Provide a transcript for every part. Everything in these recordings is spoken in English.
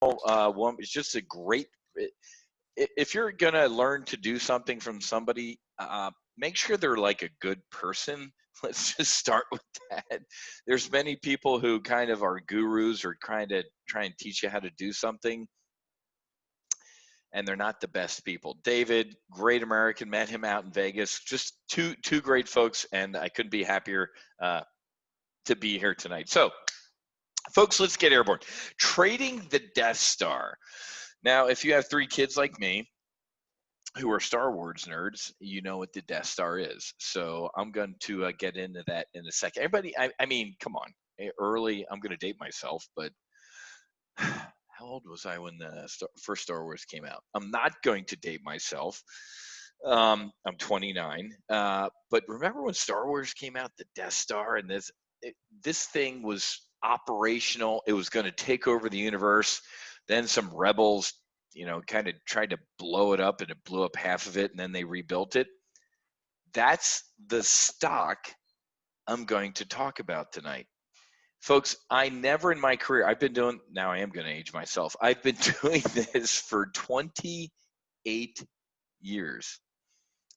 woman. It's just a great. If you're gonna learn to do something from somebody, make sure they're like a good person. Let's just start with that. There's many people who kind of are gurus or kind of try and teach you how to do something, and they're not the best people. David, great American, met him out in Vegas. Just two great folks, and I couldn't be happier to be here tonight. So, folks, let's get airborne. Trading the Death Star. Now, if you have 3 kids like me who are Star Wars nerds, you know what the Death Star is. So I'm going to get into that in a second. Everybody, I mean, come on. Early, I'm going to date myself, but how old was I when the first Star Wars came out? I'm not going to date myself. I'm 29. But remember when Star Wars came out, the Death Star, and this thing was operational. It was going to take over the universe. Then some rebels, kind of tried to blow it up, and it blew up half of it, and then they rebuilt it. That's the stock I'm going to talk about tonight. Folks, I never in my career, now I am going to age myself. I've been doing this for 28 years.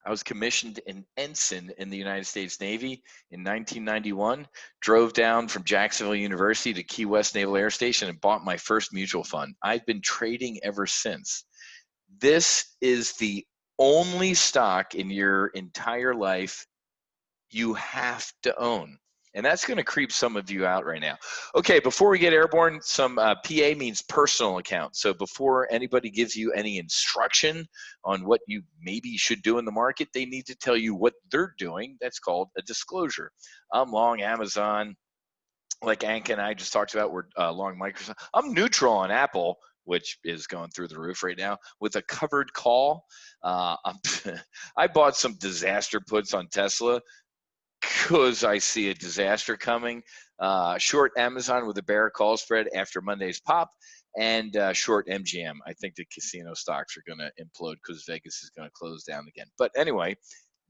I was commissioned an ensign in the United States Navy in 1991, drove down from Jacksonville University to Key West Naval Air Station and bought my first mutual fund. I've been trading ever since. This is the only stock in your entire life you have to own. And that's going to creep some of you out right now. Okay, before we get airborne, some PA means personal account. So before anybody gives you any instruction on what you maybe should do in the market, they need to tell you what they're doing. That's called a disclosure. I'm long Amazon, like Anka and I just talked about. We're long Microsoft. I'm neutral on Apple, which is going through the roof right now, with a covered call. I bought some disaster puts on Tesla, because I see a disaster coming. Short Amazon with a bear call spread after Monday's pop, and short MGM. I think the casino stocks are going to implode because Vegas is going to close down again. But anyway,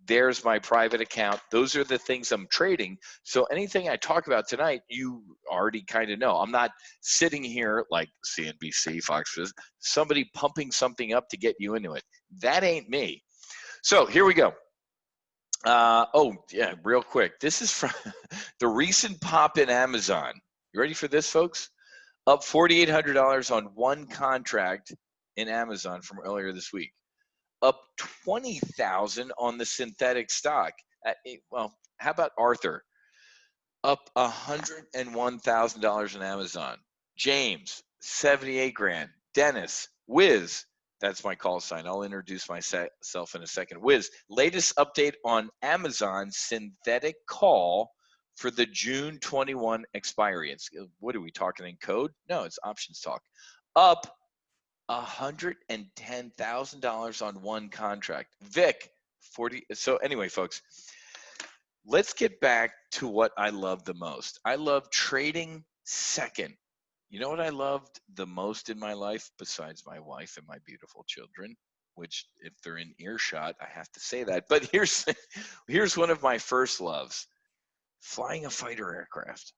there's my private account. Those are the things I'm trading. So anything I talk about tonight, you already kind of know. I'm not sitting here like CNBC, Fox News, somebody pumping something up to get you into it. That ain't me. So here we go. Real quick. This is from the recent pop in Amazon. You ready for this, folks? Up $4,800 on one contract in Amazon from earlier this week. Up $20,000 on the synthetic stock. How about Arthur? Up $101,000 in Amazon. James, 78 grand. Dennis, Whiz. That's my call sign. I'll introduce myself in a second. Whiz, latest update on Amazon synthetic call for the June 21 expiry. What are we talking in code? No, it's options talk. Up $110,000 on one contract. Vic, 40. So anyway, folks, let's get back to what I love the most. I love trading second. You know what I loved the most in my life, besides my wife and my beautiful children, which if they're in earshot, I have to say that. But here's one of my first loves, flying a fighter aircraft.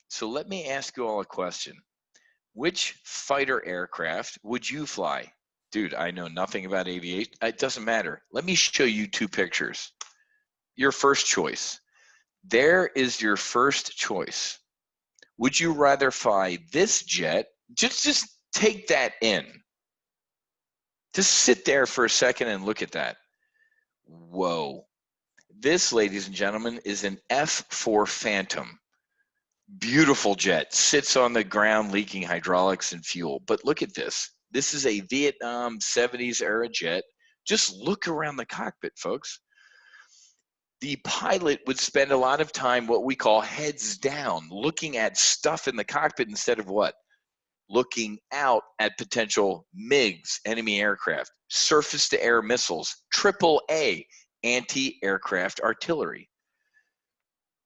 So let me ask you all a question. Which fighter aircraft would you fly? Dude, I know nothing about aviation. It doesn't matter. Let me show you 2 pictures. Your first choice. There is your first choice. Would you rather fly this jet? Just take that in. Just sit there for a second and look at that. Whoa. This, ladies and gentlemen, is an F-4 Phantom. Beautiful jet. Sits on the ground leaking hydraulics and fuel. But look at this. This is a Vietnam 70s era jet. Just look around the cockpit, folks. The pilot would spend a lot of time what we call heads down, looking at stuff in the cockpit instead of what? Looking out at potential MiGs, enemy aircraft, surface-to-air missiles, AAA, anti-aircraft artillery.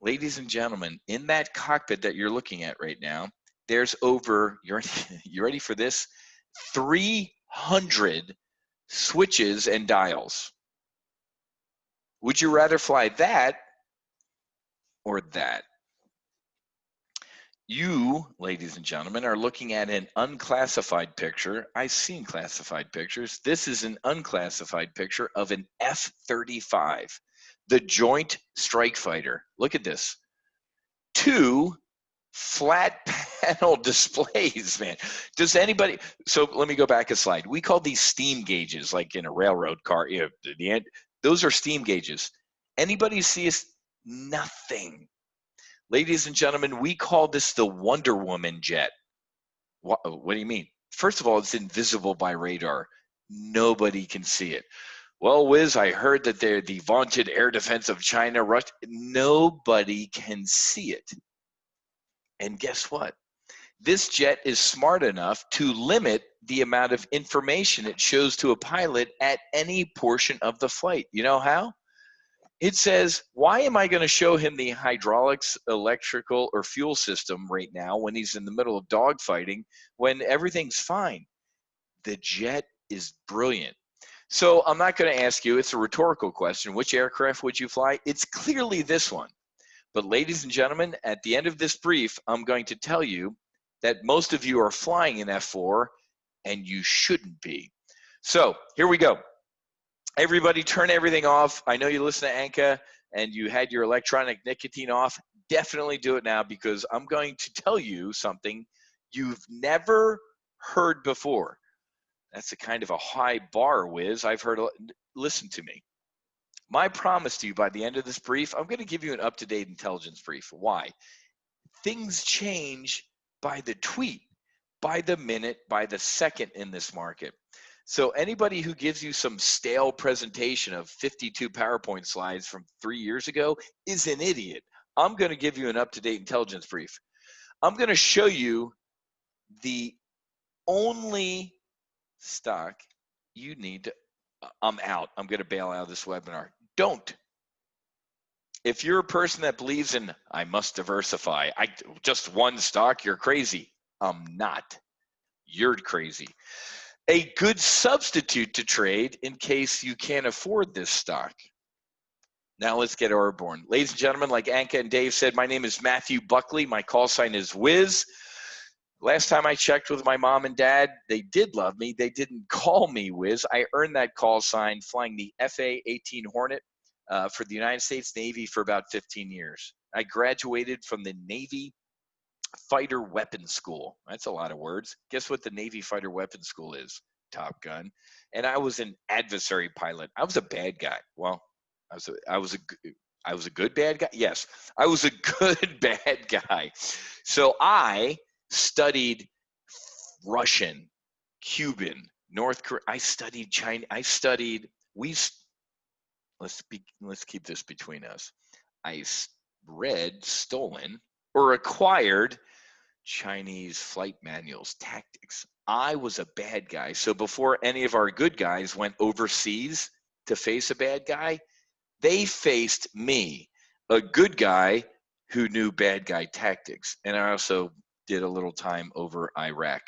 Ladies and gentlemen, in that cockpit that you're looking at right now, there's over, you ready for this? 300 switches and dials. Would you rather fly that or that? You, ladies and gentlemen, are looking at an unclassified picture. I've seen classified pictures. This is an unclassified picture of an F-35, the Joint Strike Fighter. Look at this. 2 flat panel displays, man. Does anybody, so let me go back a slide. We call these steam gauges, like in a railroad car. You know, the end, those are steam gauges. Anybody see us? Nothing. Ladies and gentlemen, we call this the Wonder Woman jet. What do you mean? First of all, it's invisible by radar. Nobody can see it. Well, Whiz, I heard that they're the vaunted air defense of China. Russia. Nobody can see it. And guess what? This jet is smart enough to limit the amount of information it shows to a pilot at any portion of the flight. You know how? It says, why am I going to show him the hydraulics, electrical, or fuel system right now when he's in the middle of dogfighting when everything's fine? The jet is brilliant. So I'm not going to ask you, it's a rhetorical question, which aircraft would you fly? It's clearly this one. But ladies and gentlemen, at the end of this brief, I'm going to tell you that most of you are flying an F4 and you shouldn't be. So here we go. Everybody turn everything off. I know you listen to Anka and you had your electronic nicotine off. Definitely do it now, because I'm going to tell you something you've never heard before. That's a kind of a high bar, Whiz. I've heard, listen to me. My promise to you, by the end of this brief, I'm going to give you an up-to-date intelligence brief. Why? Things change by the tweet, by the minute, by the second in this market. So anybody who gives you some stale presentation of 52 PowerPoint slides from 3 years ago is an idiot. I'm going to give you an up-to-date intelligence brief. I'm going to show you the only stock you need to, I'm out. I'm going to bail out of this webinar. Don't. If you're a person that believes in, I must diversify, just one stock, you're crazy. I'm not. You're crazy. A good substitute to trade in case you can't afford this stock. Now let's get airborne. Ladies and gentlemen, like Anka and Dave said, my name is Matthew Buckley. My call sign is Whiz. Last time I checked with my mom and dad, they did love me. They didn't call me Whiz. I earned that call sign flying the FA-18 Hornet for the United States Navy for about 15 years. I graduated from the Navy Fighter Weapons School. That's a lot of words. Guess what the Navy Fighter Weapons School is? Top Gun. And I was an adversary pilot. I was a bad guy. Well, I was a good bad guy. Yes, I was a good bad guy. So I studied Russian, Cuban, North Korean. I studied China. I studied. Let's keep this between us. I read, stolen, or acquired Chinese flight manuals, tactics. I was a bad guy. So before any of our good guys went overseas to face a bad guy, they faced me, a good guy who knew bad guy tactics. And I also did a little time over Iraq.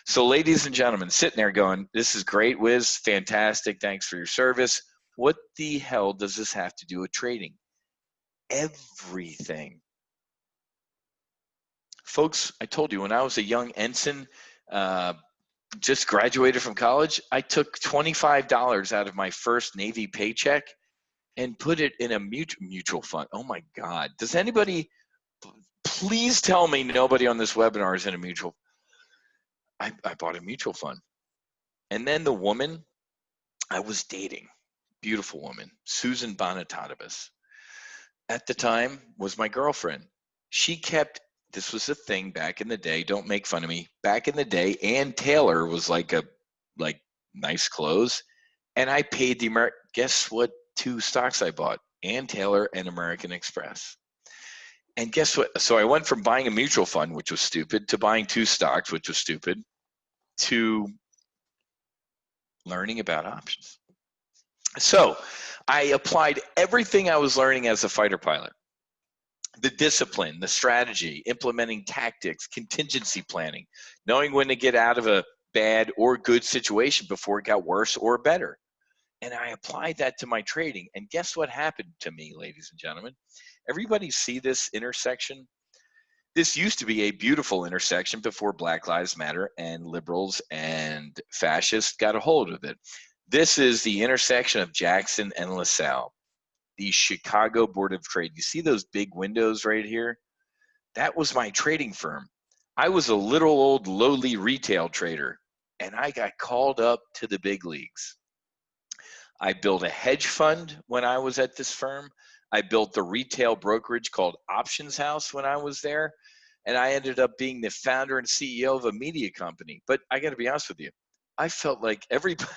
So ladies and gentlemen, sitting there going, this is great, Whiz, fantastic, thanks for your service. What the hell does this have to do with trading? Everything. Folks, I told you, when I was a young ensign, just graduated from college, I took $25 out of my first Navy paycheck and put it in a mutual fund. Oh my God. Does anybody, please tell me nobody on this webinar is in a mutual. I bought a mutual fund. And then the woman I was dating, beautiful woman, Susan Bonatadibus, at the time was my girlfriend. She kept, this was a thing back in the day, don't make fun of me. Back in the day, Ann Taylor was like nice clothes. And I paid guess what 2 stocks I bought? Ann Taylor and American Express. And guess what? So I went from buying a mutual fund, which was stupid, to buying 2 stocks, which was stupid, to learning about options. So I applied everything I was learning as a fighter pilot. The discipline, the strategy, implementing tactics, contingency planning, knowing when to get out of a bad or good situation before it got worse or better. And I applied that to my trading. And guess what happened to me, ladies and gentlemen? Everybody see this intersection? This used to be a beautiful intersection before Black Lives Matter and liberals and fascists got a hold of it. This is the intersection of Jackson and LaSalle, the Chicago Board of Trade. You see those big windows right here? That was my trading firm. I was a little old lowly retail trader, and I got called up to the big leagues. I built a hedge fund when I was at this firm. I built the retail brokerage called Options House when I was there. And I ended up being the founder and CEO of a media company. But I got to be honest with you, I felt like everybody,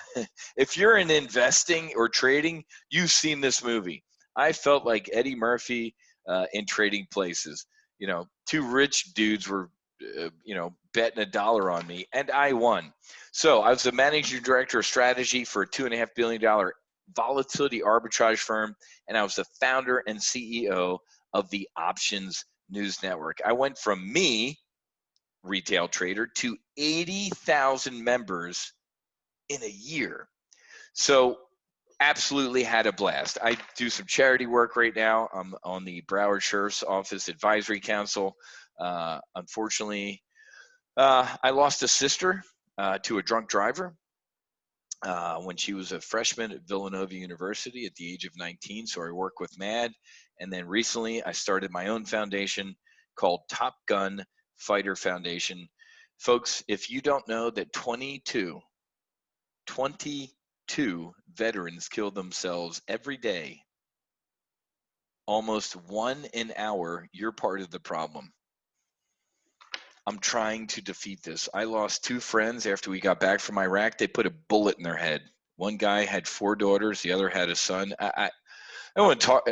if you're in investing or trading, you've seen this movie. I felt like Eddie Murphy in Trading Places. You know, two rich dudes were, betting $1 on me, and I won. So I was the managing director of strategy for a $2.5 billion volatility arbitrage firm, and I was the founder and CEO of the Options News Network. I went from me, retail trader, to 80,000 members in a year. So absolutely had a blast. I do some charity work right now. I'm on the Broward Sheriff's Office Advisory Council. Unfortunately, I lost a sister to a drunk driver when she was a freshman at Villanova University at the age of 19. So I work with MAD. And then recently I started my own foundation called Top Gun Fighter Foundation. Folks, if you don't know that 22 veterans kill themselves every day, almost one an hour, you're part of the problem. I'm trying to defeat this. I lost 2 friends after we got back from Iraq. They put a bullet in their head. One guy had 4 daughters. The other had a son. I want to talk.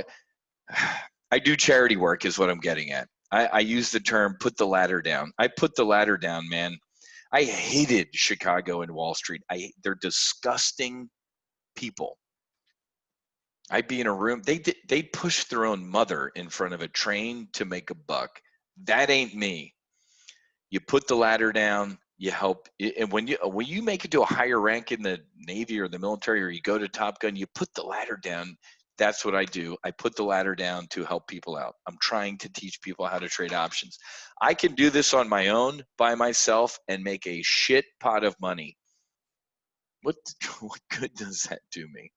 I do charity work is what I'm getting at. I use the term put the ladder down. I put the ladder down, man. I hated Chicago and Wall Street. They're disgusting people. I'd be in a room. They push their own mother in front of a train to make a buck. That ain't me. You put the ladder down, you help, and when you make it to a higher rank in the Navy or the military, or you go to Top Gun, you put the ladder down. That's what I do. I put the ladder down to help people out. I'm trying to teach people how to trade options. I can do this on my own by myself and make a shit pot of money. What good does that do me?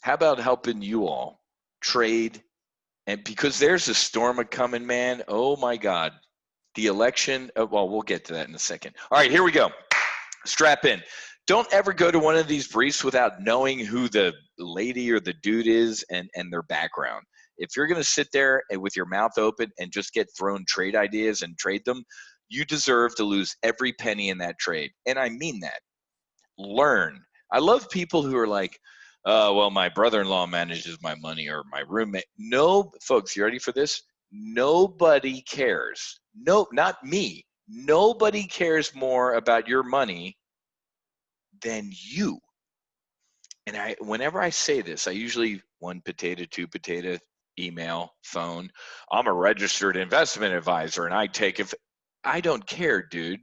How about helping you all trade? And because there's a storm a coming, man. Oh my God. The election, well, we'll get to that in a second. All right, here we go. Strap in. Don't ever go to one of these briefs without knowing who the lady or the dude is and their background. If you're going to sit there and with your mouth open and just get thrown trade ideas and trade them, you deserve to lose every penny in that trade. And I mean that. Learn. I love people who are like, well, my brother-in-law manages my money, or my roommate. No, folks, you ready for this? Nobody cares. No, not me. Nobody cares more about your money than you. And whenever I say this, I usually 1 potato, 2 potato, email, phone. I'm a registered investment advisor, and I don't care, dude.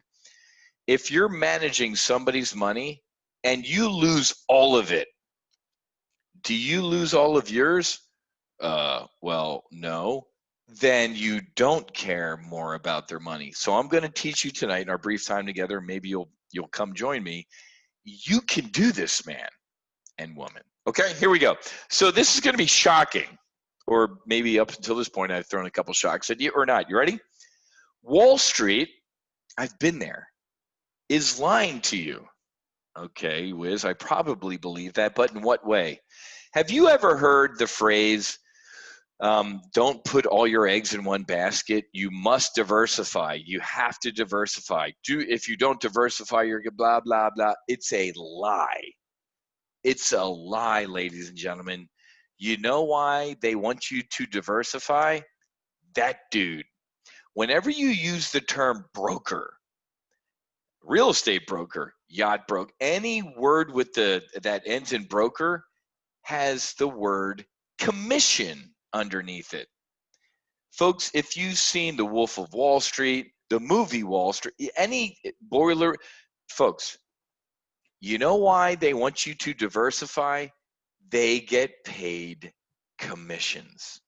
If you're managing somebody's money and you lose all of it, do you lose all of yours? Well, no. Then you don't care more about their money. So I'm going to teach you tonight in our brief time together. Maybe you'll come join me. You can do this, man and woman. Okay, here we go. So this is going to be shocking, or maybe up until this point I've thrown a couple shocks at you or not. You ready? Wall Street, I've been there, is lying to you. Okay, Whiz, I probably believe that, but in what way? Have you ever heard the phrase, don't put all your eggs in one basket? You must diversify. You have to diversify. If you don't diversify, you're blah, blah, blah. It's a lie. It's a lie, ladies and gentlemen. You know why they want you to diversify? That dude. Whenever you use the term broker, real estate broker, yacht broker, any word with that ends in broker has the word commission underneath it. Folks, if you've seen The Wolf of Wall Street, the movie Wall Street, any boiler, folks, you know why they want you to diversify? They get paid commissions.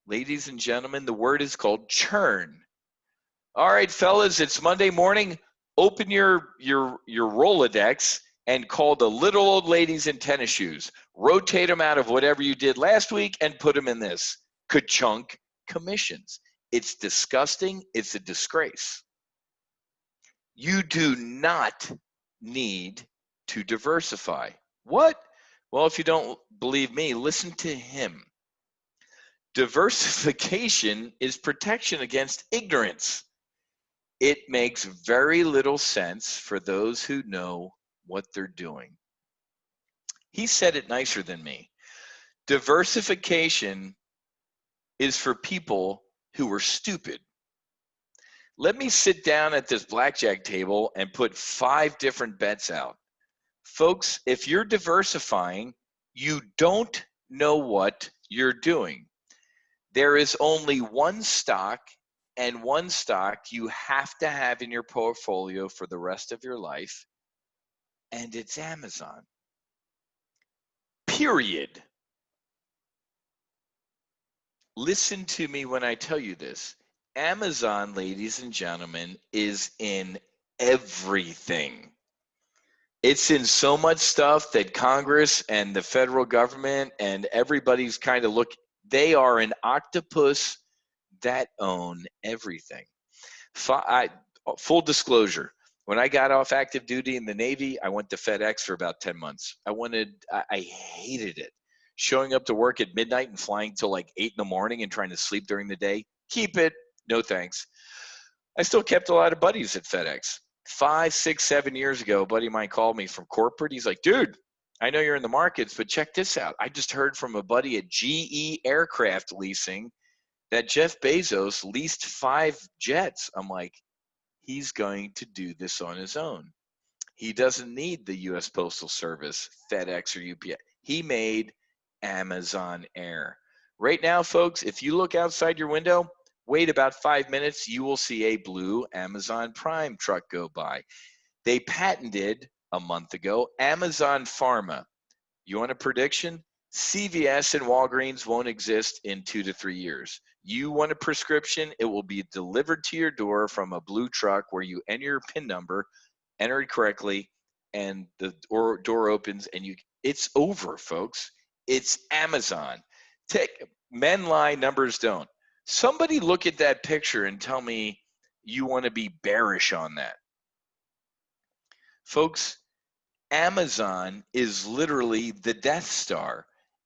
Ladies and gentlemen, the word is called churn. All right, fellas, it's Monday morning. Open your Rolodex and call the little old ladies in tennis shoes. Rotate them out of whatever you did last week and put them in this. Ka-chunk commissions. It's disgusting. It's a disgrace. You do not need to diversify. What? Well, if you don't believe me, listen to him. Diversification is protection against ignorance. It makes very little sense for those who know what they're doing. He said it nicer than me. Diversification is for people who are stupid. Let me sit down at this blackjack table and put 5 different bets out. Folks, if you're diversifying, you don't know what you're doing. There is only one stock, and one stock you have to have in your portfolio for the rest of your life, and it's Amazon. Period. Listen to me when I tell you this. Amazon, ladies and gentlemen, is in everything. It's in so much stuff that Congress and the federal government and everybody's kind of they are an octopus that own everything. Full disclosure, when I got off active duty in the Navy, I went to FedEx for about 10 months. I hated it. Showing up to work at midnight and flying till like 8 in the morning and trying to sleep during the day. Keep it. No thanks. I still kept a lot of buddies at FedEx. 5, 6, 7 years ago, a buddy of mine called me from corporate. He's like, dude, I know you're in the markets, but check this out. I just heard from a buddy at GE Aircraft Leasing that Jeff Bezos leased 5 jets. I'm like, he's going to do this on his own. He doesn't need the U.S. Postal Service, FedEx, or UPS. He made Amazon Air. Right now, folks, if you look outside your window, wait about 5 minutes, you will see a blue Amazon Prime truck go by. They patented a month ago Amazon Pharma. You want a prediction? CVS and Walgreens won't exist in 2 to 3 years. You want a prescription, it will be delivered to your door from a blue truck where you enter your PIN number, enter it correctly, and the door opens and it's over, folks. It's Amazon. Men lie, numbers don't. Somebody look at that picture and tell me you want to be bearish on that. Folks, Amazon is literally the Death Star.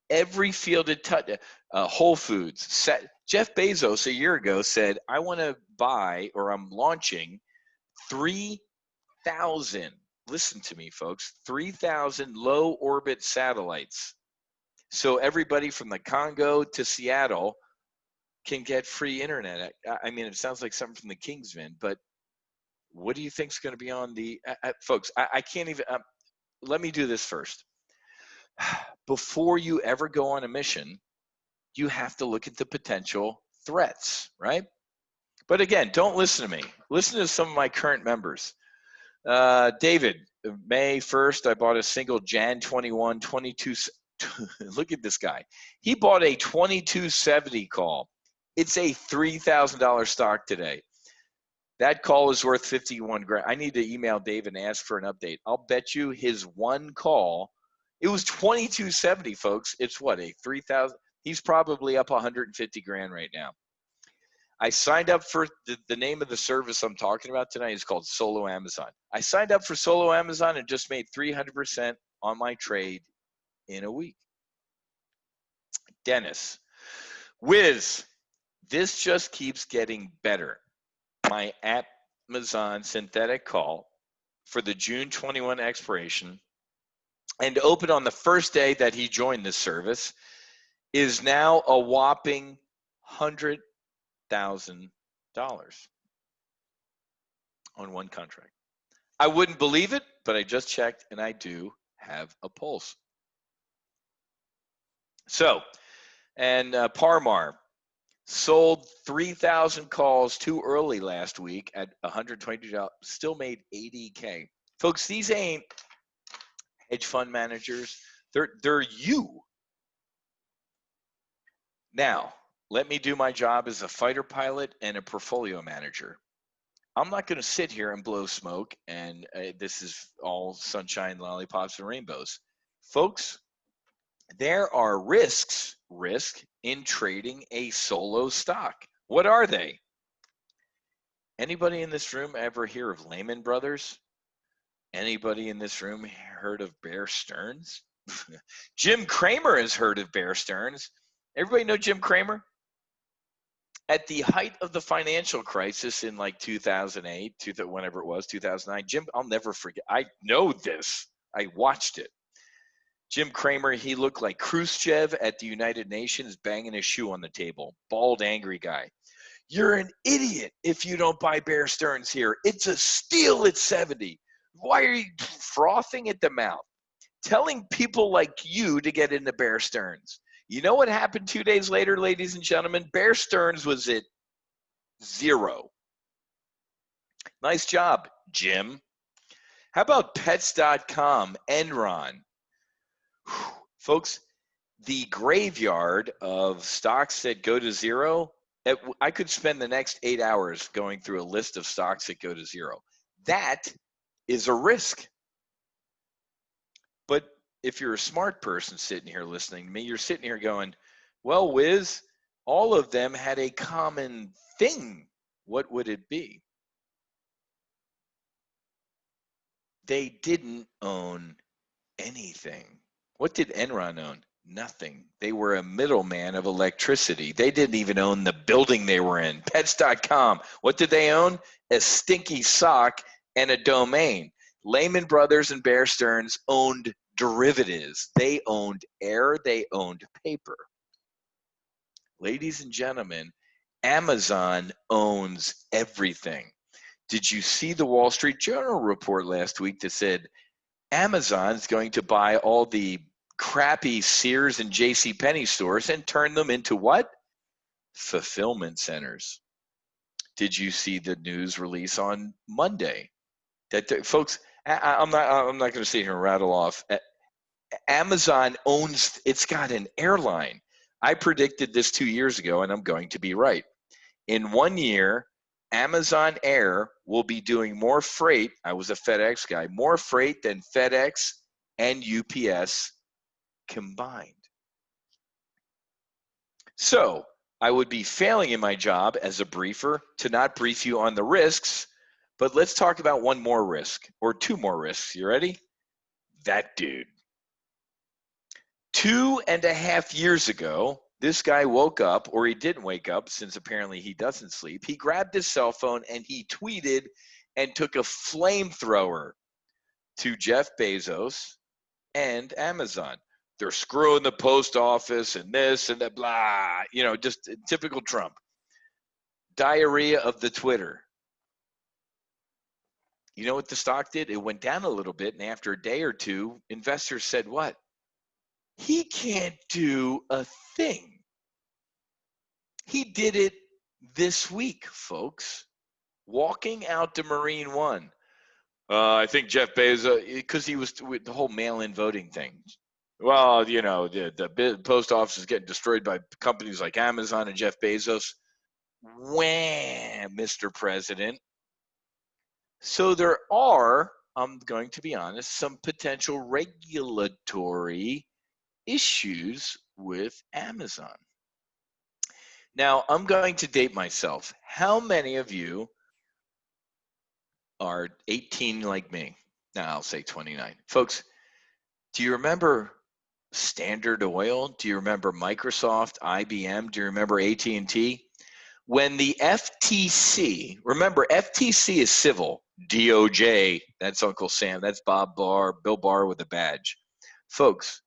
Every fielded touch, Whole Foods. Jeff Bezos a year ago said, I want to buy, or I'm launching 3,000, listen to me, folks, 3,000 low orbit satellites. So everybody from the Congo to Seattle can get free internet. I mean, it sounds like something from the Kingsman, but what do you think is going to be on the, folks, I can't even, let me do this first. Before you ever go on a mission, you have to look at the potential threats, right? But again, don't listen to me. Listen to some of my current members. David, May 1st, I bought a single Jan 21, 22. Look at this guy. He bought a 2270 call. It's a $3,000 stock today. That call is worth 51 grand. I need to email David and ask for an update. I'll bet you his one call, it was 2270, folks. It's what, a 3,000? He's probably up 150 grand right now. I signed up for the name of the service I'm talking about tonight is called Solo Amazon. I signed up for Solo Amazon and just made 300% on my trade in a week. Dennis, Whiz, this just keeps getting better. My Amazon synthetic call for the June 21 expiration and open on the first day that he joined this service is now a whopping $100,000 on one contract. I wouldn't believe it, but I just checked and I do have a pulse. So, and Parmar sold 3,000 calls too early last week at $122, still made 80K. Folks, these ain't hedge fund managers. They're you. Now, let me do my job as a fighter pilot and a portfolio manager. I'm not going to sit here and blow smoke and this is all sunshine, lollipops, and rainbows. Folks, there are risk in trading a solo stock. What are they? Anybody in this room ever hear of Lehman Brothers? Anybody in this room heard of Bear Stearns? Jim Cramer has heard of Bear Stearns. Everybody know Jim Cramer? At the height of the financial crisis in like 2008, whenever it was, 2009, Jim, I'll never forget. I know this. I watched it. Jim Cramer, he looked like Khrushchev at the United Nations banging his shoe on the table. Bald, angry guy. You're an idiot if you don't buy Bear Stearns here. It's a steal at 70. Why are you frothing at the mouth? Telling people like you to get into Bear Stearns. You know what happened 2 days later, ladies and gentlemen? Bear Stearns was at 0. Nice job, Jim. How about pets.com, Enron? Whew. Folks, the graveyard of stocks that go to 0, I could spend the next 8 hours going through a list of stocks that go to 0. That is a risk. But if you're a smart person sitting here listening to me, you're sitting here going, well, Whiz, all of them had a common thing. What would it be? They didn't own anything. What did Enron own? Nothing. They were a middleman of electricity. They didn't even own the building they were in. Pets.com. What did they own? A stinky sock and a domain. Lehman Brothers and Bear Stearns owned derivatives. They owned air. They owned paper. Ladies and gentlemen, Amazon owns everything. Did you see the Wall Street Journal report last week that said Amazon's going to buy all the crappy Sears and JCPenney stores and turn them into what? Fulfillment centers. Did you see the news release on Monday? That folks, I'm not going to sit here and rattle off. Amazon owns, it's got an airline. I predicted this 2 years ago, and I'm going to be right. In 1 year, Amazon Air will be doing more freight. I was a FedEx guy, more freight than FedEx and UPS combined. So I would be failing in my job as a briefer to not brief you on the risks, but let's talk about one more risk or two more risks. You ready? That dude. 2.5 years ago, this guy woke up, or he didn't wake up since apparently he doesn't sleep. He grabbed his cell phone and he tweeted and took a flamethrower to Jeff Bezos and Amazon. They're screwing the post office and this and that, blah, just typical Trump. Diarrhea of the Twitter. You know what the stock did? It went down a little bit, and after a day or two, investors said what? He can't do a thing. He did it this week, folks, walking out to Marine One. I think Jeff Bezos, because he was with the whole mail-in voting thing. Well, the post office is getting destroyed by companies like Amazon and Jeff Bezos. Wham, Mr. President. So there are, I'm going to be honest, some potential regulatory issues with Amazon. Now, I'm going to date myself. How many of you are 18 like me? Now, I'll say 29. Folks, do you remember Standard Oil? Do you remember Microsoft, IBM? Do you remember AT&T? When the FTC, remember, FTC is civil. DOJ, that's Uncle Sam. That's Bob Barr, Bill Barr with a badge. Folks,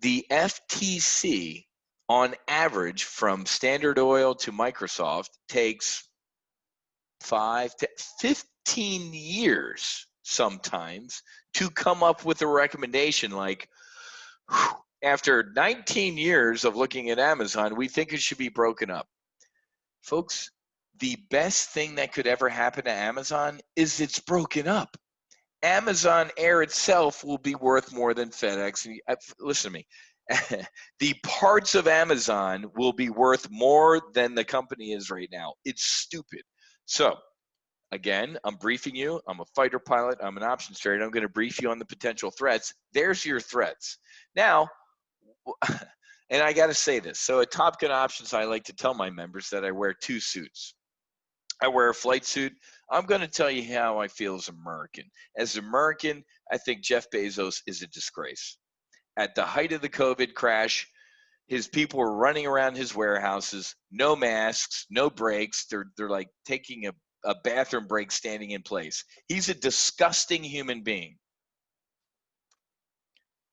the FTC, on average, from Standard Oil to Microsoft, takes 5 to 15 years sometimes to come up with a recommendation like, after 19 years of looking at Amazon, we think it should be broken up. Folks, the best thing that could ever happen to Amazon is it's broken up. Amazon Air itself will be worth more than FedEx. Listen to me. The parts of Amazon will be worth more than the company is right now. It's stupid. So Again, I'm briefing you. I'm a fighter pilot. I'm an options trader. I'm going to brief you on the potential threats. There's your threats. Now, and I got to say this. So at Top Gun Options, I like to tell my members that I wear 2 suits. I wear a flight suit. I'm going to tell you how I feel as an American. As an American, I think Jeff Bezos is a disgrace. At the height of the COVID crash, his people were running around his warehouses, no masks, no breaks. They're like taking a bathroom break standing in place. He's a disgusting human being.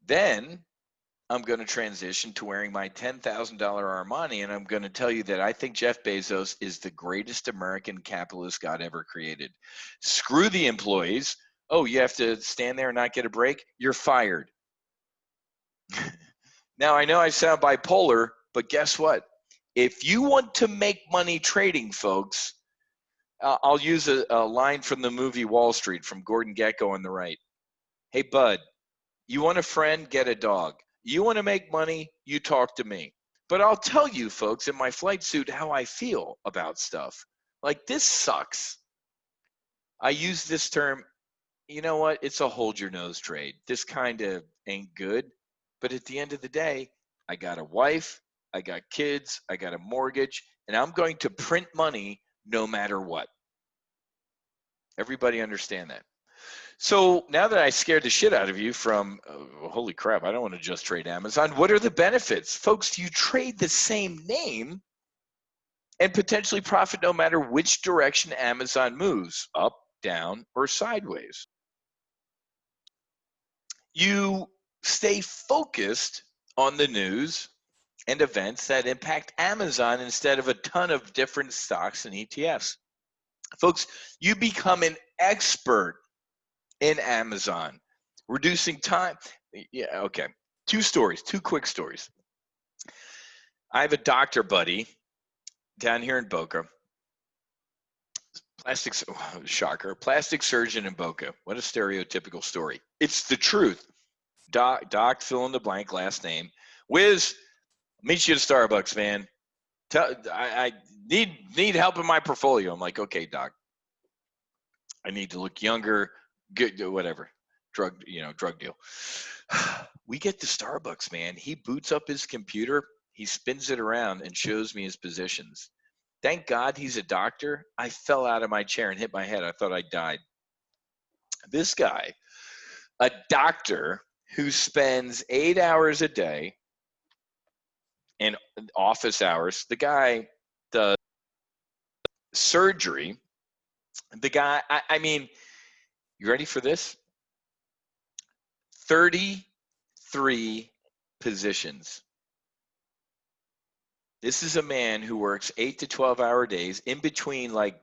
Then I'm going to transition to wearing my $10,000 Armani, and I'm going to tell you that I think Jeff Bezos is the greatest American capitalist God ever created. Screw the employees. Oh, you have to stand there and not get a break? You're fired. Now, I know I sound bipolar, but guess what? If you want to make money trading, folks, I'll use a line from the movie Wall Street from Gordon Gekko on the right. Hey, bud, you want a friend? Get a dog. You want to make money? You talk to me. But I'll tell you, folks, in my flight suit, how I feel about stuff. Like, this sucks. I use this term, you know what? It's a hold your nose trade. This kind of ain't good. But at the end of the day, I got a wife, I got kids, I got a mortgage, and I'm going to print money no matter what. Everybody understand that? So now that I scared the shit out of you from, holy crap, I don't want to just trade Amazon. What are the benefits? Folks, you trade the same name and potentially profit no matter which direction Amazon moves, up, down, or sideways. You stay focused on the news and events that impact Amazon instead of a ton of different stocks and ETFs. Folks, you become an expert in Amazon, reducing time. Yeah, okay. 2 quick stories. I have a doctor buddy down here in Boca. Plastic surgeon in Boca. What a stereotypical story. It's the truth. Doc, fill in the blank, last name. Whiz, meet you at Starbucks, man. I need help in my portfolio. I'm like, okay, doc. I need to look younger. Good, whatever. Drug deal. We get to Starbucks, man. He boots up his computer. He spins it around and shows me his positions. Thank God he's a doctor. I fell out of my chair and hit my head. I thought I died. This guy, a doctor who spends 8 hours a day in office hours, the guy does surgery. The guy, I mean, you ready for this? 33 positions. This is a man who works 8 to 12-hour days in between, like,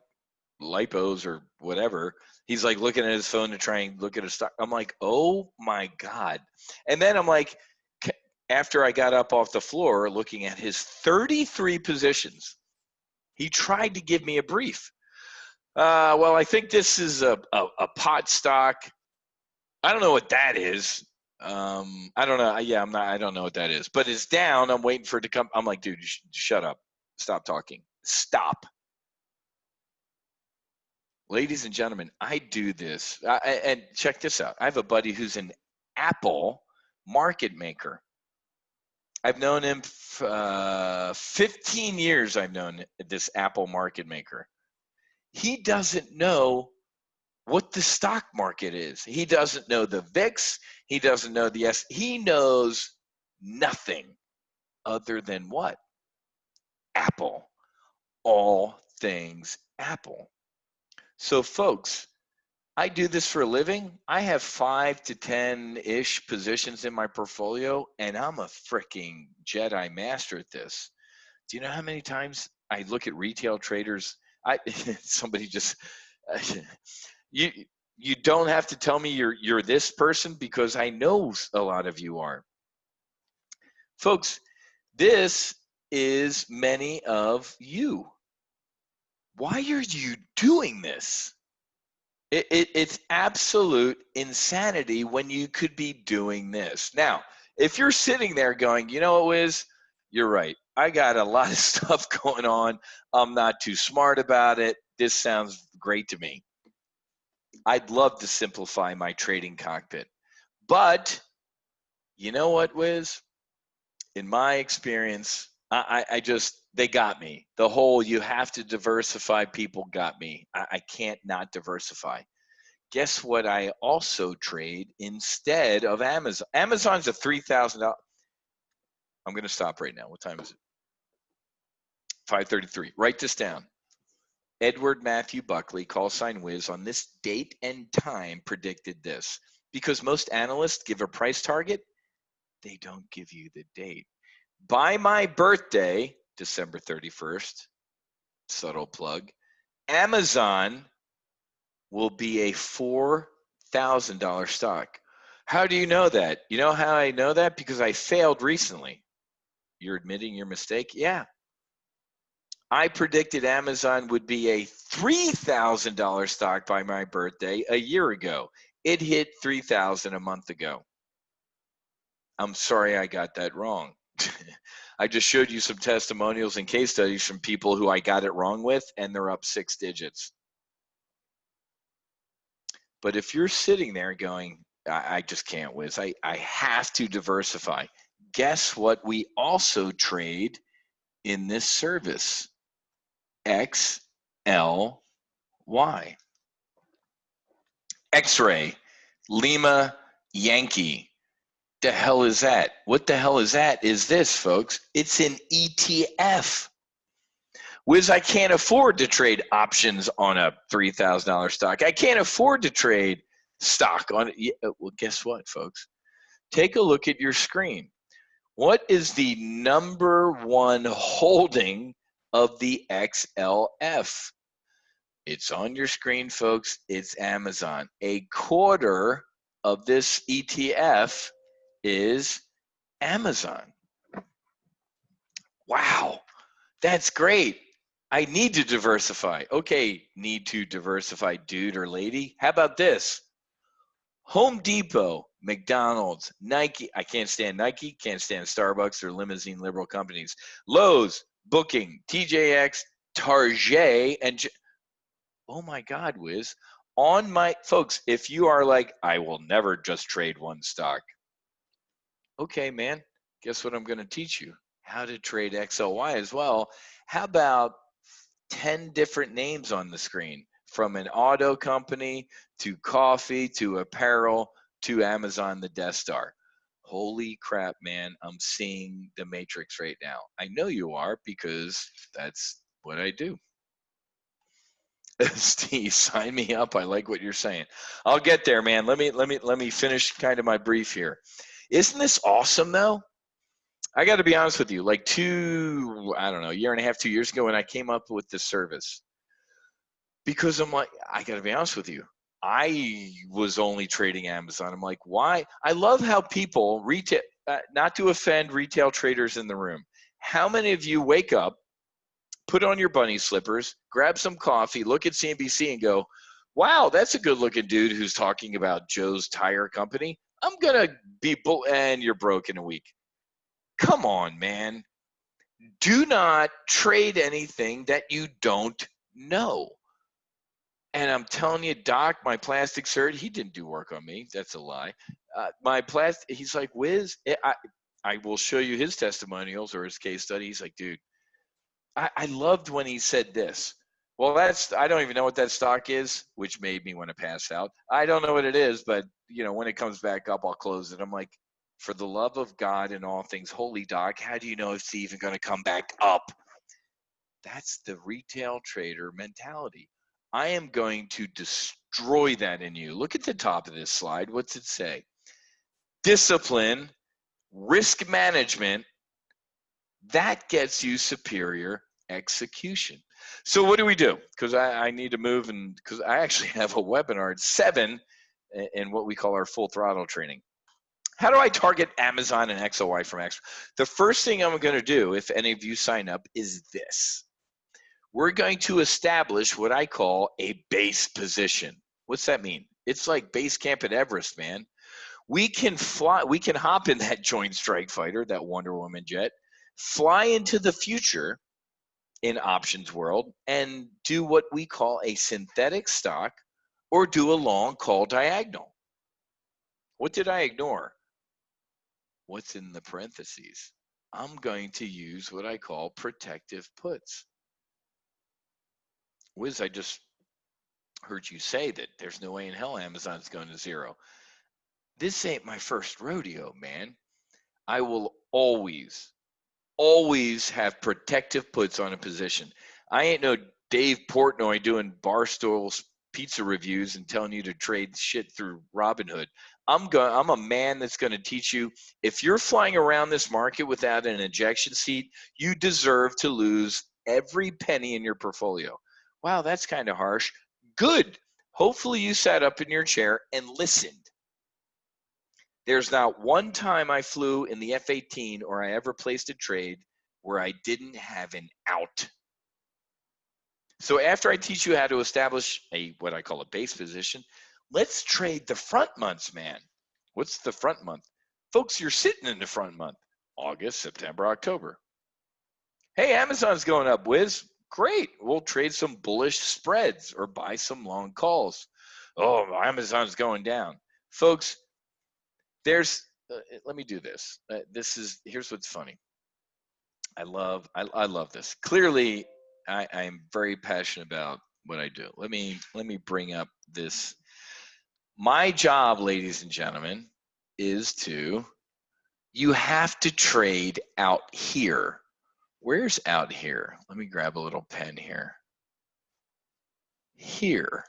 lipos or whatever. He's like looking at his phone to try and look at a stock. I'm like, oh my God. And then I'm like, after I got up off the floor looking at his 33 positions, he tried to give me a brief. Well, I think this is a pot stock. I don't know what that is. I don't know. Yeah, I don't know what that is. But it's down. I'm waiting for it to come. I'm like, dude, shut up. Stop talking. Stop. Ladies and gentlemen, I do this. And check this out. I have a buddy who's an Apple market maker. I've known him 15 years. I've known this Apple market maker. He doesn't know what the stock market is. He doesn't know the VIX. He doesn't know the S. He knows nothing other than what? Apple. All things Apple. So, folks, I do this for a living. I have 5 to 10-ish positions in my portfolio, and I'm a freaking Jedi master at this. Do you know how many times I look at retail traders? Somebody just you don't have to tell me you're this person, because I know a lot of you are. Folks, this is many of you. Why are you doing this? It's absolute insanity when you could be doing this. Now, if you're sitting there going, you know what, Wiz, you're right. I got a lot of stuff going on. I'm not too smart about it. This sounds great to me. I'd love to simplify my trading cockpit. But you know what, Whiz? In my experience, they got me. The whole you have to diversify people got me. I can't not diversify. Guess what I also trade instead of Amazon? Amazon's a $3,000. I'm going to stop right now. What time is it? 5:33. Write this down. Edward Matthew Buckley, call sign Whiz, on this date and time predicted this. Because most analysts give a price target, they don't give you the date. By my birthday, December 31st, subtle plug, Amazon will be a $4,000 stock. How do you know that? You know how I know that? Because I failed recently. You're admitting your mistake? Yeah. I predicted Amazon would be a $3,000 stock by my birthday a year ago. It hit $3,000 a month ago. I'm sorry I got that wrong. I just showed you some testimonials and case studies from people who I got it wrong with, and they're up 6 digits. But if you're sitting there going, I just can't, Whiz, I have to diversify. Guess what we also trade in this service? XLY. X-ray, Lima, Yankee. The hell is that? What the hell is that? Is this, folks? It's an ETF. Whiz, I can't afford to trade options on a $3,000 stock. I can't afford to trade stock on it. Well, guess what, folks? Take a look at your screen. What is the number one holding of the XLF? It's on your screen, folks. It's Amazon. A quarter of this ETF is Amazon. Wow, that's great. I need to diversify. Okay, need to diversify, dude or lady. How about this? Home Depot, McDonald's, Nike. I can't stand Nike, can't stand Starbucks. They're limousine liberal companies. Lowe's, Booking, TJX, Target, and oh my God, Whiz. On my, folks, if you are like, I will never just trade one stock. Okay, man, guess what I'm going to teach you? How to trade XLY as well. How about 10 different names on the screen, from an auto company to coffee to apparel to Amazon, the Death Star. Holy crap, man, I'm seeing the matrix right now. I know you are, because that's what I do. Steve, sign me up. I like what you're saying. I'll get there, man. Let me finish kind of my brief here. Isn't this awesome though? I got to be honest with you, like a year and a half, 2 years ago, when I came up with this service, because I'm like, I got to be honest with you, I was only trading Amazon. I'm like, why? I love how people retail, not to offend retail traders in the room. How many of you wake up, put on your bunny slippers, grab some coffee, look at CNBC and go, wow, that's a good looking dude who's talking about Joe's Tire Company. I'm going to be and you're broke in a week. Come on, man. Do not trade anything that you don't know. And I'm telling you, Doc, my plastic surgeon, he didn't do work on me. That's a lie. He's like, Whiz, I will show you his testimonials or his case study. He's like, dude, I loved when he said this. Well, I don't even know what that stock is, which made me want to pass out. I don't know what it is, but when it comes back up, I'll close it. I'm like, for the love of God and all things holy, Doc, how do you know if it's even going to come back up? That's the retail trader mentality. I am going to destroy that in you. Look at the top of this slide. What's it say? Discipline, risk management, that gets you superior execution. So what do we do? Because I need to move, and because I actually have a webinar at 7 in what we call our full throttle training. How do I target Amazon and XLY from X? The first thing I'm going to do, if any of you sign up, is this. We're going to establish what I call a base position. What's that mean? It's like base camp at Everest, man. We can fly, we can hop in that Joint Strike Fighter, that Wonder Woman jet, fly into the future, in options world and do what we call a synthetic stock or do a long call diagonal. What did I ignore? What's in the parentheses? I'm going to use what I call protective puts. Wiz, I just heard you say that there's no way in hell Amazon's going to zero. This ain't my first rodeo, man. I will always have protective puts on a position. I ain't no Dave Portnoy doing Barstool's pizza reviews and telling you to trade shit through Robinhood. I'm a man that's going to teach you, if you're flying around this market without an ejection seat, you deserve to lose every penny in your portfolio. Wow, that's kind of harsh. Good. Hopefully you sat up in your chair and listened. There's not one time I flew in the F-18 or I ever placed a trade where I didn't have an out. So after I teach you how to establish what I call a base position, let's trade the front months, man. What's the front month? Folks, you're sitting in the front month, August, September, October. Hey, Amazon's going up, Wiz. Great. We'll trade some bullish spreads or buy some long calls. Oh, Amazon's going down. Folks, let me do this. Here's what's funny. I love this. Clearly, I'm very passionate about what I do. Let me bring up this. My job, ladies and gentlemen, is you have to trade out here. Where's out here? Let me grab a little pen here. Here.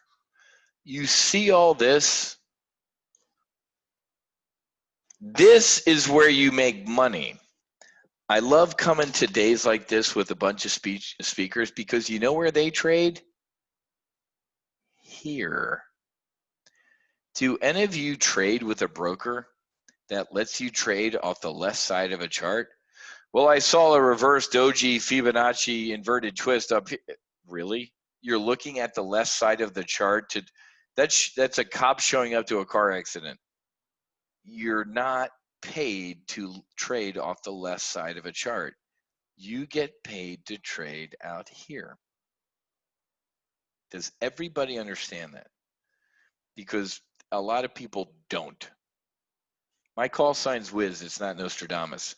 You see all this? This is where you make money. I love coming to days like this with a bunch of speakers because you know where they trade? Here. Do any of you trade with a broker that lets you trade off the left side of a chart? Well, I saw a reverse doji Fibonacci inverted twist up here. Really? You're looking at the left side of the chart that's a cop showing up to a car accident. You're not paid to trade off the left side of a chart. You get paid to trade out here. Does everybody understand that? Because a lot of people don't. My call sign's Whiz. It's not Nostradamus.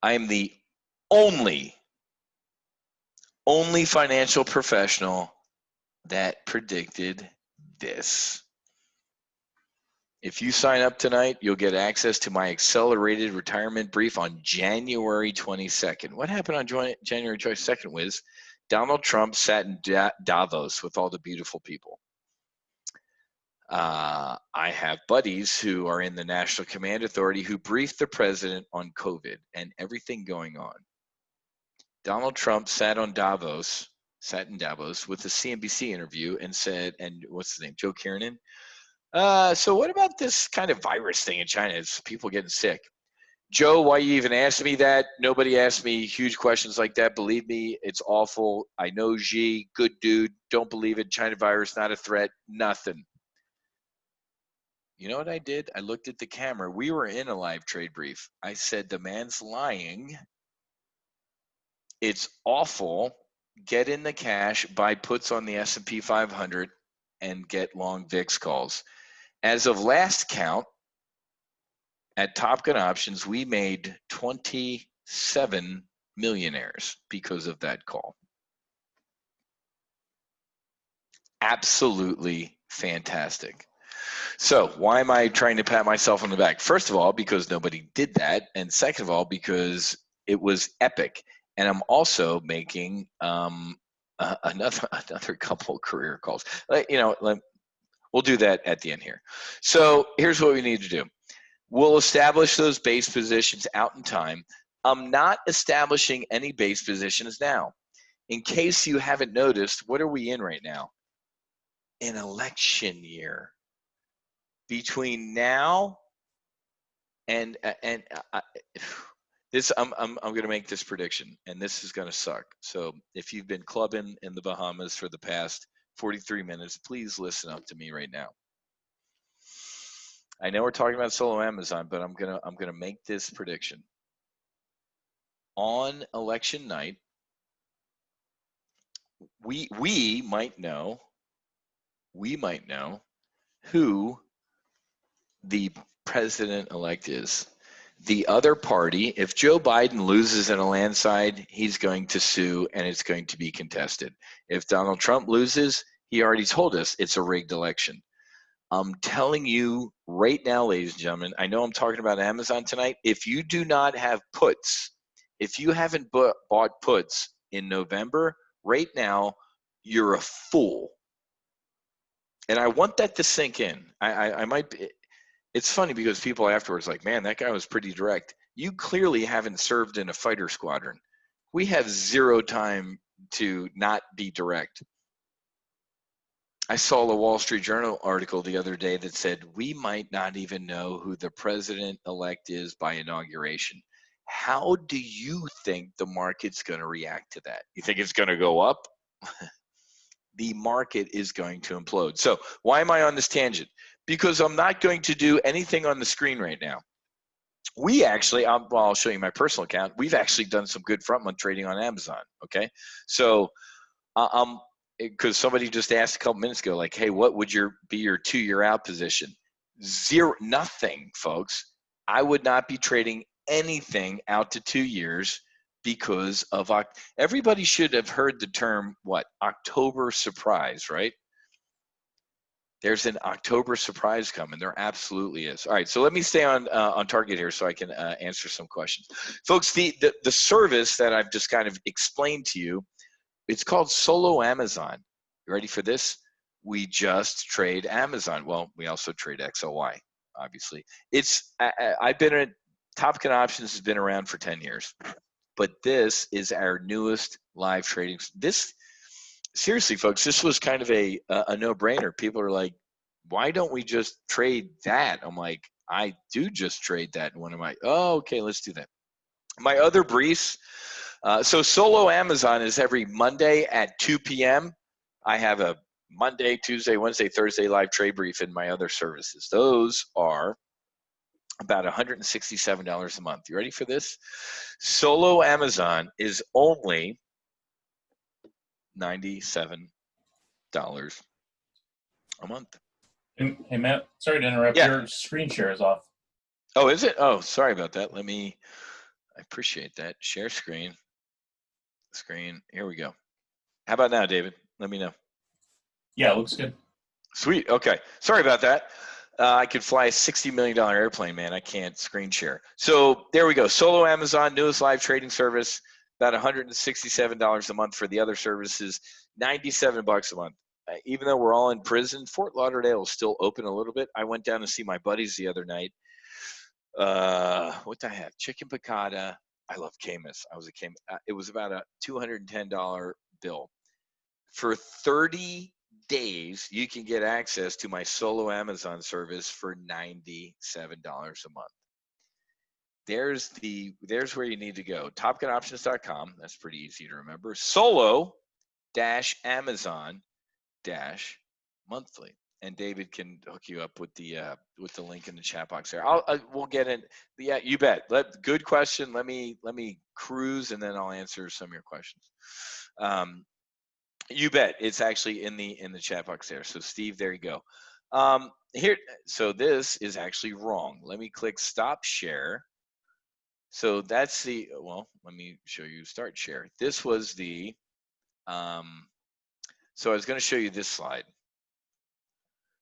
I am the only financial professional that predicted this. If you sign up tonight, you'll get access to my accelerated retirement brief on January 22nd. What happened on January 22nd, Wiz? Donald Trump sat in Davos with all the beautiful people. I have buddies who are in the National Command Authority who briefed the president on COVID and everything going on. Donald Trump sat in Davos with a CNBC interview and said, and what's his name, Joe Kiernan? So what about this kind of virus thing in China? Is people getting sick? Joe, why you even asked me that? Nobody asked me huge questions like that. Believe me, it's awful. I know Xi, good dude. Don't believe it. China virus, not a threat, nothing. You know what I did? I looked at the camera. We were in a live trade brief. I said, the man's lying. It's awful. Get in the cash, buy puts on the S&P 500, and get long VIX calls. As of last count, at Top Gun Options, we made 27 millionaires because of that call. Absolutely fantastic. So why am I trying to pat myself on the back? First of all, because nobody did that. And second of all, because it was epic. And I'm also making another couple career calls. We'll do that at the end here. So here's what we need to do. We'll establish those base positions out in time. I'm not establishing any base positions now. In case you haven't noticed, what are we in right now? An election year. Between now and this, I'm going to make this prediction, and this is going to suck. So if you've been clubbing in the Bahamas for the past 43 minutes, please listen up to me right now. I know we're talking about solo Amazon, but I'm gonna make this prediction. On election night, we might know who the president-elect is. The other party, if Joe Biden loses in a landslide, he's going to sue and it's going to be contested. If Donald Trump loses, he already told us it's a rigged election. I'm telling you right now, ladies and gentlemen, I know I'm talking about Amazon tonight. If you do not have puts, if you haven't bought puts in November, right now, you're a fool. And I want that to sink in. I might be. It's funny because people afterwards like, man, that guy was pretty direct. You clearly haven't served in a fighter squadron. We have zero time to not be direct. I saw a Wall Street Journal article the other day that said we might not even know who the president-elect is by inauguration. How do you think the market's going to react to that? You think it's going to go up? The market is going to implode. So why am I on this tangent? Because I'm not going to do anything on the screen right now. We actually, I'll show you my personal account. We've actually done some good front month trading on Amazon. Okay, so because somebody just asked a couple minutes ago, like, hey, what would be your 2-year out position? Zero, nothing, folks. I would not be trading anything out to 2 years because of everybody should have heard the term October surprise, right? There's an October surprise coming. There absolutely is. All right, so let me stay on target here so I can answer some questions. Folks, the service that I've just kind of explained to you, it's called Solo Amazon. You ready for this? We just trade Amazon. Well, we also trade XLY, obviously. I've been at Top Gun Options has been around for 10 years, but this is our newest live trading. Seriously, folks, this was kind of a no-brainer. People are like, why don't we just trade that? I'm like, I do just trade that. And one of my, okay, let's do that. My other briefs, so Solo Amazon is every Monday at 2 p.m. I have a Monday, Tuesday, Wednesday, Thursday live trade brief in my other services. Those are about $167 a month. You ready for this? Solo Amazon is only $97 a month. Hey, Matt, sorry to interrupt. Yeah. Your screen share is off. Oh, is it? Oh, sorry about that. I appreciate that. Share screen. Here we go. How about now, David? Let me know. Yeah, it looks good. Sweet. Okay. Sorry about that. I could fly a $60 million airplane, man. I can't screen share. So there we go. Solo Amazon, newest live trading service, about $167 a month for the other services, $97 a month. Even though we're all in prison, Fort Lauderdale is still open a little bit. I went down to see my buddies the other night. What did I have? Chicken piccata. I love Camus. It was about a $210 bill. For 30 days, you can get access to my Solo Amazon service for $97 a month. There's where you need to go. TopGunOptions.com. That's pretty easy to remember. Solo-Amazon-monthly. And David can hook you up with the link in the chat box there. We'll get in. Yeah, you bet. Good question. Let me cruise, and then I'll answer some of your questions. You bet. It's actually in the chat box there. So Steve, there you go. Here. So this is actually wrong. Let me click stop share. So that's let me show you start share. This was the. So I was going to show you this slide.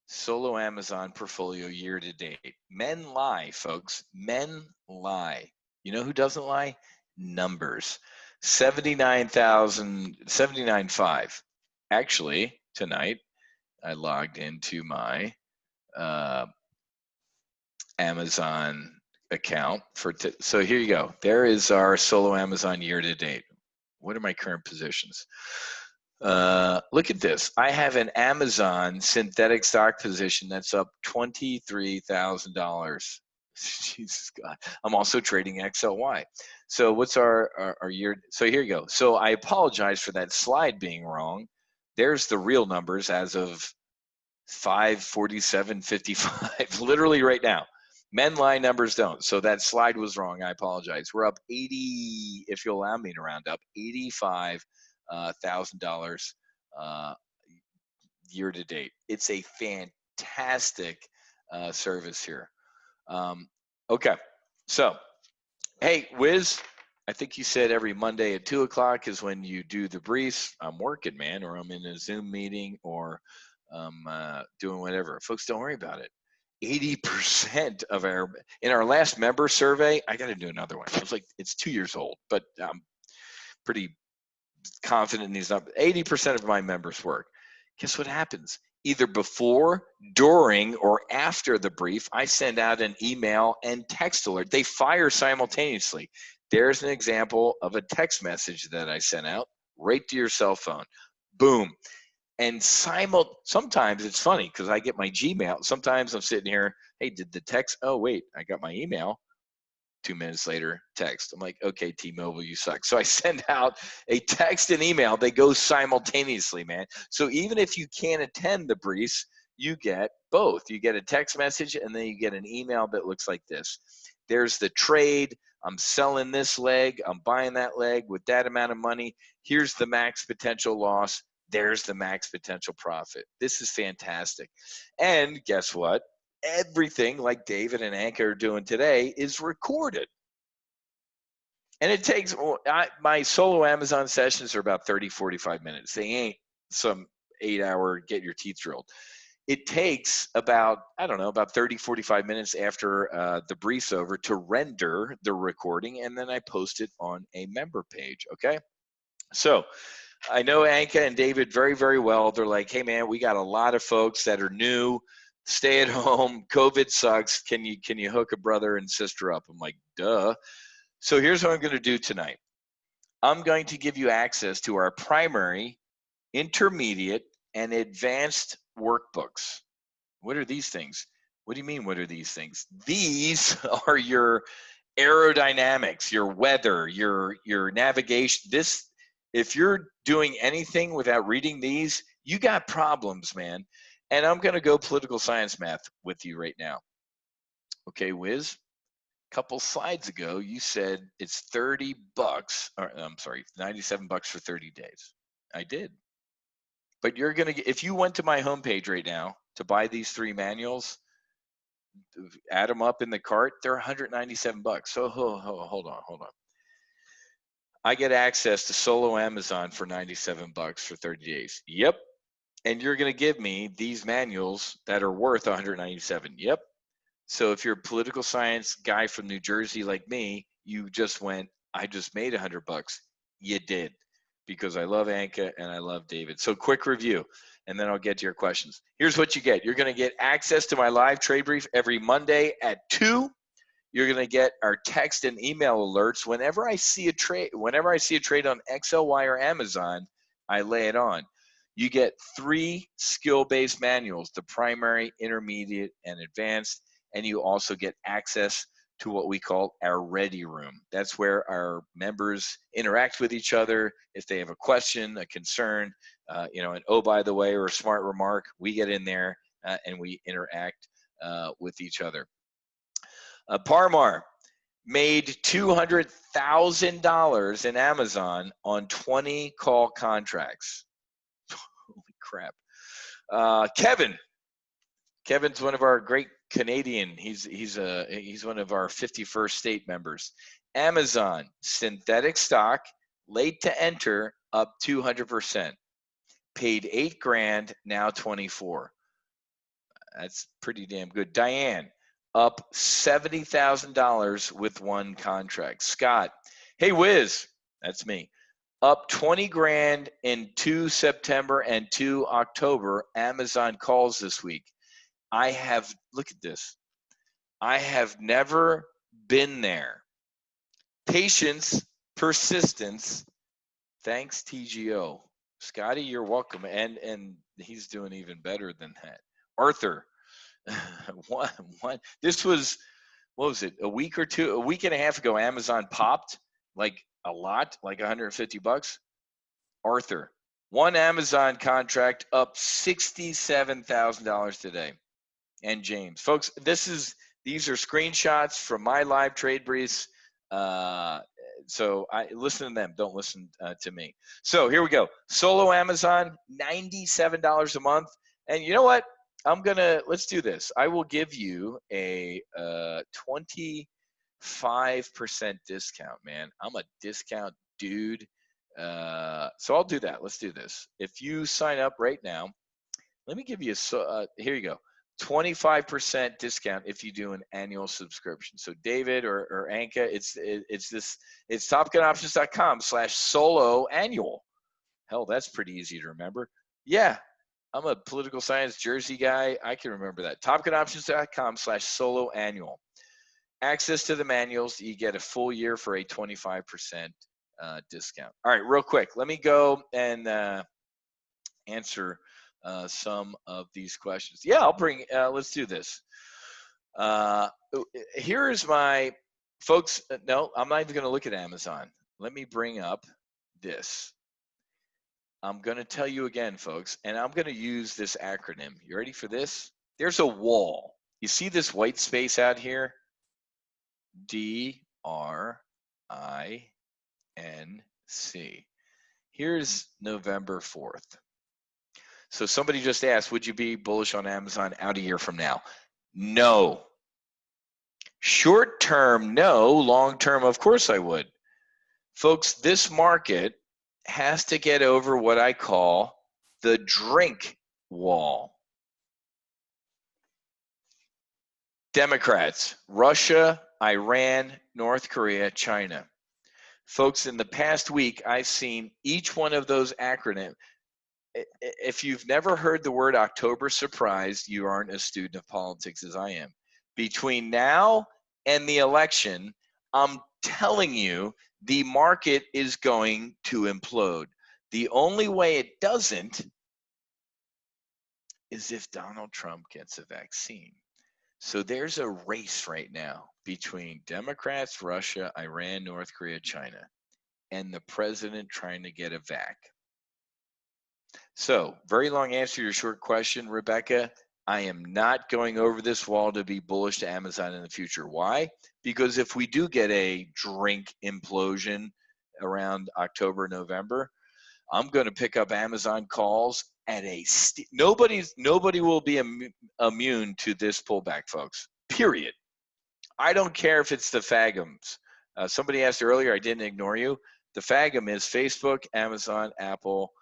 Solo Amazon portfolio year to date. Men lie, folks. Men lie. You know who doesn't lie? Numbers. 79,500. Actually, tonight I logged into my Amazon account so here you go. There is our Solo Amazon year to date. What are my current positions? Look at this. I have an Amazon synthetic stock position that's up $23,000. Jesus God. I'm also trading XLY. So what's our year? So here you go. So I apologize for that slide being wrong. There's the real numbers as of 5/47/55, literally right now. Men lie, numbers don't. So that slide was wrong. I apologize. We're up 80, if you'll allow me to round up, 85 $1,000 year to date. It's a fantastic service here. Okay, so hey, Whiz, I think you said every Monday at 2 o'clock is when you do the briefs. I'm working, man, or I'm in a Zoom meeting, or I'm doing whatever. Folks, don't worry about it. 80% of in our last member survey, I got to do another one. I was like, it's 2 years old, but I'm pretty confident in these numbers. 80% of my members work. Guess what happens? Either before, during, or after the brief, I send out an email and text alert. They fire simultaneously. There's an example of a text message that I sent out right to your cell phone. Boom. And sometimes it's funny because I get my Gmail. Sometimes I'm sitting here, hey, did the text? Oh, wait, I got my email. 2 minutes later, text. I'm like, okay, T-Mobile, you suck. So I send out a text and email. They go simultaneously, man. So even if you can't attend the briefs, you get both. You get a text message, and then you get an email that looks like this. There's the trade. I'm selling this leg. I'm buying that leg with that amount of money. Here's the max potential loss. There's the max potential profit. This is fantastic. And guess what? Everything like David and Anka are doing today is recorded. And it takes, my solo Amazon sessions are about 30, 45 minutes. They ain't some 8-hour get your teeth drilled. It takes about 30, 45 minutes after the brief's over to render the recording, and then I post it on a member page, okay? So I know Anka and David very, very well. They're like, hey, man, we got a lot of folks that are new, stay at home, COVID sucks. Can you hook a brother and sister up? I'm like, duh. So here's what I'm going to do tonight. I'm going to give you access to our primary, intermediate, and advanced workbooks. What are these things? What do you mean, what are these things? These are your aerodynamics, your weather, your navigation. If you're doing anything without reading these, you got problems, man. And I'm going to go political science math with you right now. Okay, Whiz, a couple slides ago, you said it's $30, or I'm sorry, $97 for 30 days. I did. But you're going to, if you went to my homepage right now to buy these 3 manuals, add them up in the cart, they're $197. So hold on. I get access to solo Amazon for $97 for 30 days. Yep. And you're going to give me these manuals that are worth $197. Yep. So if you're a political science guy from New Jersey like me, you just went, I just made $100. You did, because I love Anka and I love David. So quick review, and then I'll get to your questions. Here's what you get. You're going to get access to my live trade brief every Monday at 2. You're going to get our text and email alerts whenever I see a trade. Whenever I see a trade on XLY or Amazon, I lay it on. You get 3 skill-based manuals: the primary, intermediate, and advanced. And you also get access to what we call our ready room. That's where our members interact with each other. If they have a question, a concern, and oh, by the way, or a smart remark, we get in there and we interact with each other. Parmar made $200,000 in Amazon on 20 call contracts. Holy crap. Kevin's one of our great Canadian. He's one of our 51st state members. Amazon synthetic stock, late to enter, up 200%. Paid $8,000, now 24. That's pretty damn good. Diane, up $70,000 with 1 contract. Scott, hey Whiz, that's me. Up 20 grand in 2 September and 2 October Amazon calls this week. Look at this. I have never been there. Patience, persistence. Thanks, TGO. Scotty, you're welcome. And he's doing even better than that. Arthur, this was, what was it, a week and a half ago, Amazon popped like a lot, like $150. Arthur, 1 Amazon contract up $67,000 today. And James, folks, these are screenshots from my live trade briefs. So I listen to them. Don't listen to me. So here we go. Solo Amazon, $97 a month. And you know what? Let's do this. I will give you a 25% discount, man. I'm a discount dude. So I'll do that. Let's do this. If you sign up right now, let me give you here you go. 25% discount if you do an annual subscription. So David or Anka, it's topgunoptions.com/solo annual. Hell, that's pretty easy to remember. Yeah, I'm a political science Jersey guy. I can remember that. topgunoptions.com/solo annual. Access to the manuals. You get a full year for a 25% discount. All right, real quick. Let me go and answer some of these questions. Yeah, I'll bring, let's do this. Here's my, folks, no, I'm not even gonna look at Amazon. Let me bring up this. I'm gonna tell you again, folks, and I'm gonna use this acronym. You ready for this? There's a wall. You see this white space out here? DRINC. Here's November 4th. So somebody just asked, would you be bullish on Amazon out a year from now? No. Short term, no. Long term, of course I would. Folks, this market has to get over what I call the drink wall. Democrats, Russia, Iran, North Korea, China. Folks, in the past week, I've seen each one of those acronyms. If you've never heard the word October surprise, you aren't a student of politics as I am. Between now and the election, I'm telling you, the market is going to implode. The only way it doesn't is if Donald Trump gets a vaccine. So there's a race right now between Democrats, Russia, Iran, North Korea, China, and the president trying to get a vac. So, very long answer to your short question, Rebecca. I am not going over this wall to be bullish to Amazon in the future. Why? Because if we do get a drink implosion around October, November, I'm going to pick up Amazon calls at a nobody will be immune to this pullback, folks. Period. I don't care if it's the FAGMs. Somebody asked earlier, I didn't ignore you. The FAGM is Facebook, Amazon, Apple,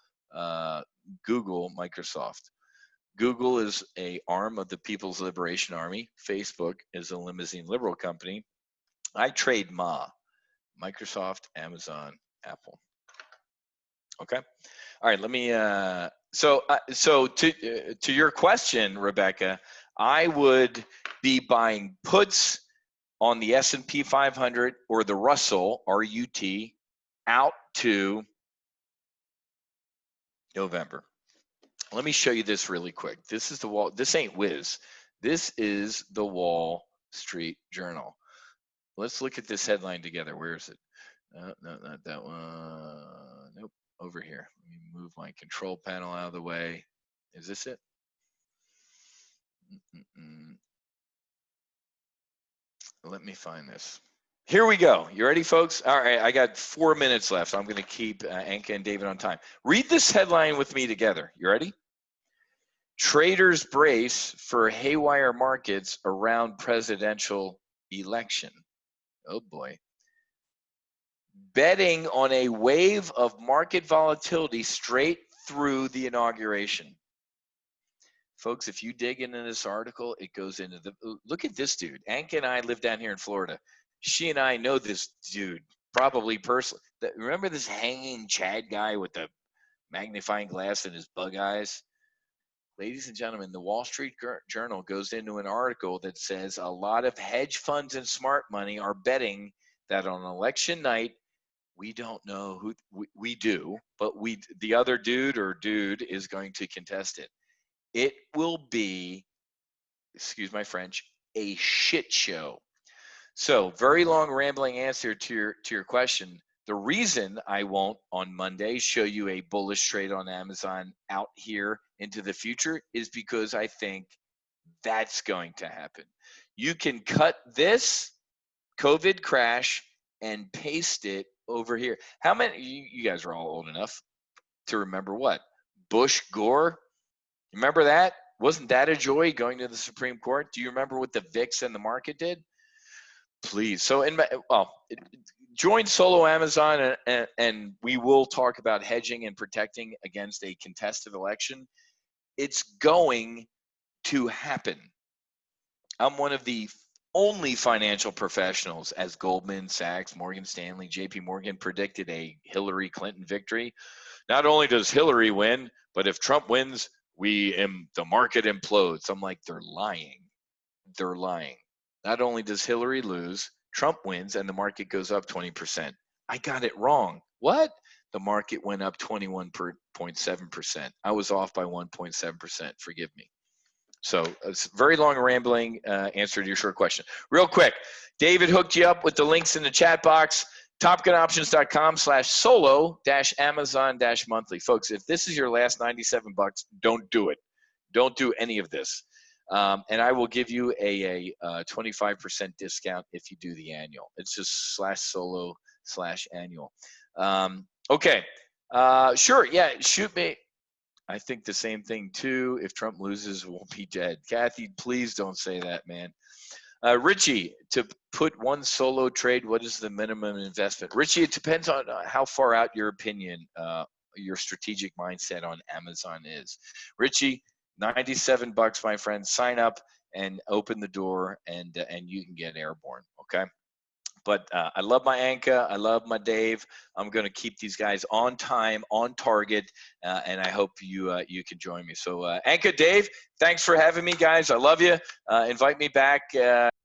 Google, Microsoft. Google is an arm of the People's Liberation Army. Facebook is a limousine liberal company. I trade MA, Microsoft, Amazon, Apple. Okay. All right. Let me. So to your question, Rebecca, I would be buying puts on the S&P 500 or the Russell RUT out to November. Let me show you this really quick. This is the wall. This ain't Whiz. This is the Wall Street Journal. Let's look at this headline together. Where is it? No, not that one. Nope, over here. Let me move my control panel out of the way. Is this it? Let me find this. Here we go. You ready, folks? All right, I got 4 minutes left. So I'm going to keep Anka and David on time. Read this headline with me together. You ready? Traders brace for haywire markets around presidential election. Oh boy. Betting on a wave of market volatility straight through the inauguration. Folks, if you dig into this article, it goes into the, look at this dude. Anka and I live down here in Florida. She and I know this dude, probably personally. Remember this hanging Chad guy with the magnifying glass and his bug eyes? Ladies and gentlemen, the Wall Street Journal goes into an article that says a lot of hedge funds and smart money are betting that on election night, we don't know who we do, but the other dude is going to contest it. It will be, excuse my French, a shit show. So, very long rambling answer to your question. The reason I won't on Monday show you a bullish trade on Amazon out here into the future is because I think that's going to happen. You can cut this COVID crash and paste it over here. How many, you guys are all old enough to remember what? Bush Gore? Remember that? Wasn't that a joy going to the Supreme Court? Do you remember what the VIX and the market did? Please. So, join Solo Amazon, and we will talk about hedging and protecting against a contested election. It's going to happen. I'm one of the only financial professionals, as Goldman Sachs, Morgan Stanley, JP Morgan predicted a Hillary Clinton victory. Not only does Hillary win, but if Trump wins, the market implodes. I'm like, they're lying. They're lying. Not only does Hillary lose, Trump wins and the market goes up 20%. I got it wrong. What? The market went up 21.7%. I was off by 1.7%. Forgive me. So it's a very long rambling answer to your short question. Real quick, David hooked you up with the links in the chat box. TopGunOptions.com/solo-Amazon-monthly. Folks, if this is your last $97, don't do it. Don't do any of this. And I will give you a 25% discount if you do the annual. It's just /solo/annual. Okay. Sure. Yeah. Shoot me. I think the same thing too. If Trump loses, we'll be dead. Kathy, please don't say that, man. Richie, to put one solo trade, what is the minimum investment? Richie, it depends on how far out your opinion, your strategic mindset on Amazon is. Richie, $97, my friend. Sign up and open the door, and you can get airborne. Okay. But I love my Anka. I love my Dave. I'm going to keep these guys on time, on target, and I hope you can join me. So Anka, Dave, thanks for having me, guys. I love you. Invite me back.